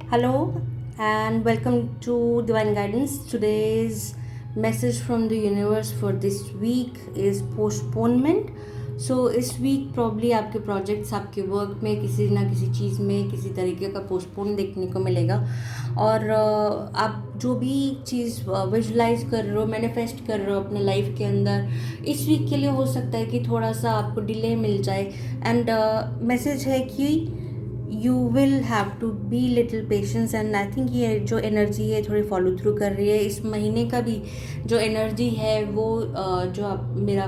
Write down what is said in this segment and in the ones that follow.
Hello and welcome to Divine Guidance. Today's message from the universe for this week is postponement. इस week probably आपके projects आपके work में किसी ना किसी चीज़ में किसी तरीके का पोस्टपोन देखने को मिलेगा और आप जो भी चीज़ विजुलाइज कर रहे हो मैनिफेस्ट कर रहे हो अपने लाइफ के अंदर इस वीक के लिए हो सकता है कि थोड़ा सा आपको डिले मिल जाए एंड मैसेज है कि you will have to be little patience and I think ये जो एनर्जी है थोड़ी फॉलो थ्रू कर रही है इस महीने का भी जो एनर्जी है वो जो आप मेरा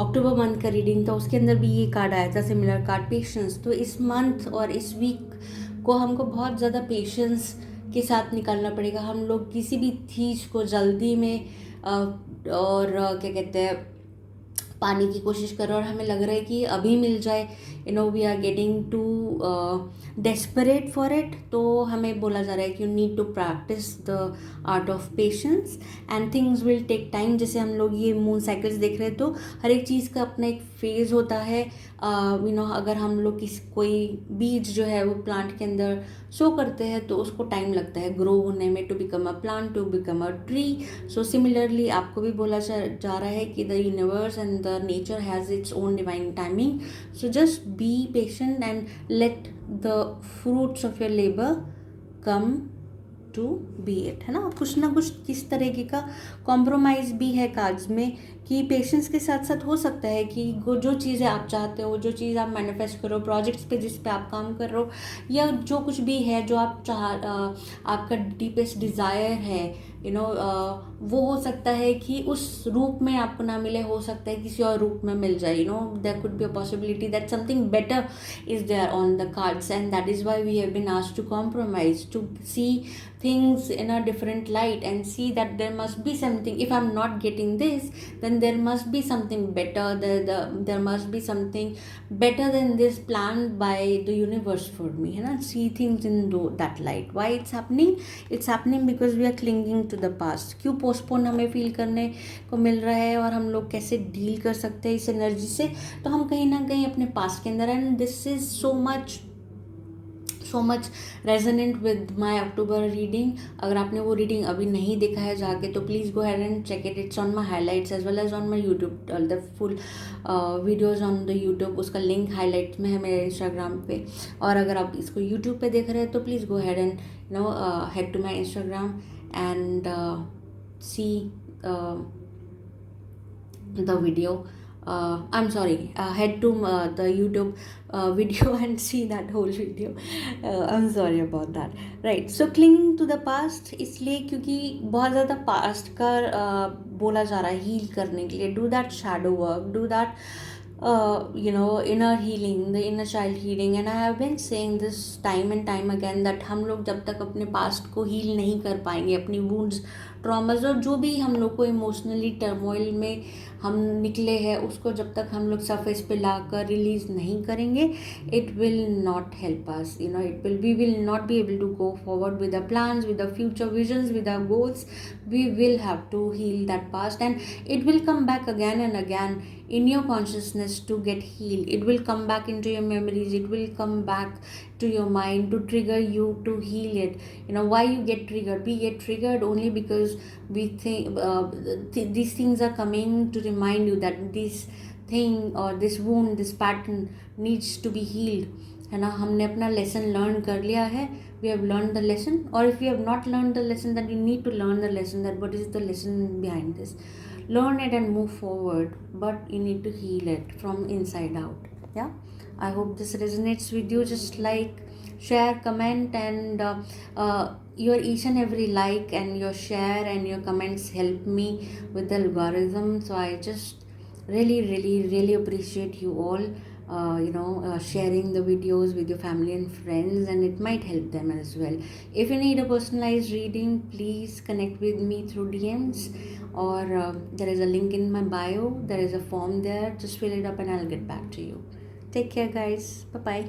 अक्टूबर मंथ का रीडिंग था उसके अंदर भी ये कार्ड आया था सिमिलर कार्ड पेशेंस। तो इस मंथ और इस वीक को हमको बहुत ज़्यादा पेशेंस के साथ निकालना पड़ेगा। हम लोग किसी भी चीज़ को जल्दी में और क्या कहते हैं पाने की कोशिश कर रहे हैं और हमें लग रहा है कि अभी मिल जाए, we are getting to desperate for it. तो हमें बोला जा रहा है कि you need to practice the art of patience and things will take time. जैसे हम लोग ये मून साइकिल्स देख रहे हैं तो हर एक चीज़ का अपना एक फेज़ होता है। अगर हम लोग कोई बीज जो है वो प्लांट के अंदर सो करते हैं तो उसको टाइम लगता है ग्रो होने में, to become a plant, to become a tree. So similarly आपको भी बोला जा रहा है कि the universe and the nature has its own divine timing. So just be patient and let the fruits of your labor come to be it, है ना। कुछ ना कुछ किस तरीके का कॉम्प्रोमाइज़ भी है कार्ड्स में कि पेशेंस के साथ साथ हो सकता है कि वो जो चीज़ें आप चाहते हो, जो चीज़ आप मैनिफेस्ट करो, प्रोजेक्ट्स पे जिस पे आप काम कर रहे हो या जो कुछ भी है जो आप आपका डीपेस्ट डिज़ायर है, वो हो सकता है कि उस रूप में आपको ना मिले, हो सकता है किसी और रूप में मिल जाए। There could be a possibility that something better is there on the cards and that is why we have been asked to compromise, to see things in a different light and see that there must be something. If I'm not getting this, then there must be something better. There must be something better than this planned by the universe for me, see things in that light. Why it's happening because we are clinging to the past. क्यों postpone हमें feel करने को मिल रहा है और हम लोग कैसे डील कर सकते हैं इस एनर्जी से। तो हम कहीं ना कहीं अपने पास्ट के अंदर, and this is so much resonant with my October reading. अगर आपने वो रीडिंग अभी नहीं देखा है जाके तो please go head and check it. It's on my highlights as well as on my YouTube, the full videos on the YouTube. उसका लिंक हाईलाइट्स में है मेरे इंस्टाग्राम पे। और अगर आप इसको यूट्यूब पे देख रहे हैं तो please go head and head to my Instagram and see the video. I'm sorry, head to the YouTube video and see that whole video. I'm sorry about that. Right, so clinging to the past इसलिए क्योंकि बहुत ज़्यादा past का बोला जा रहा है heal करने के लिए। Do that shadow work, do that inner healing, the inner child healing. And I have been saying this time and time again that हम लोग जब तक अपने पास्ट को हील नहीं कर पाएंगे, अपनी वुंड्स, ट्रॉमाज और जो भी हम लोग को इमोशनली टर्मोइल में हम निकले हैं उसको जब तक हम लोग सरफेस पे लाकर रिलीज नहीं करेंगे, it will not help us. We will not be able to go forward with the plans, with the future visions, with the goals. We will have to heal that past and it will come back again and again in your consciousness to get healed. It will come back into your memories, it will come back to your mind to trigger you to heal it. Why you get triggered? We get triggered only because we think these things are coming to remind you that this thing or this wound, this pattern needs to be healed, है ना। हमने अपना lesson learn कर लिया है, we have learned the lesson, or if you have not learned the lesson then you need to learn the lesson, that what is the lesson behind this. Learn it and move forward, but you need to heal it from inside out. Yeah, I hope this resonates with you. Just like, share, comment, and your each and every like and your share and your comments help me with the algorithm. So I just really appreciate you all sharing the videos with your family and friends, and it might help them as well. If you need a personalized reading, please connect with me through DMs, or there is a link in my bio, there is a form there, just fill it up and I'll get back to you. Take care guys, bye bye.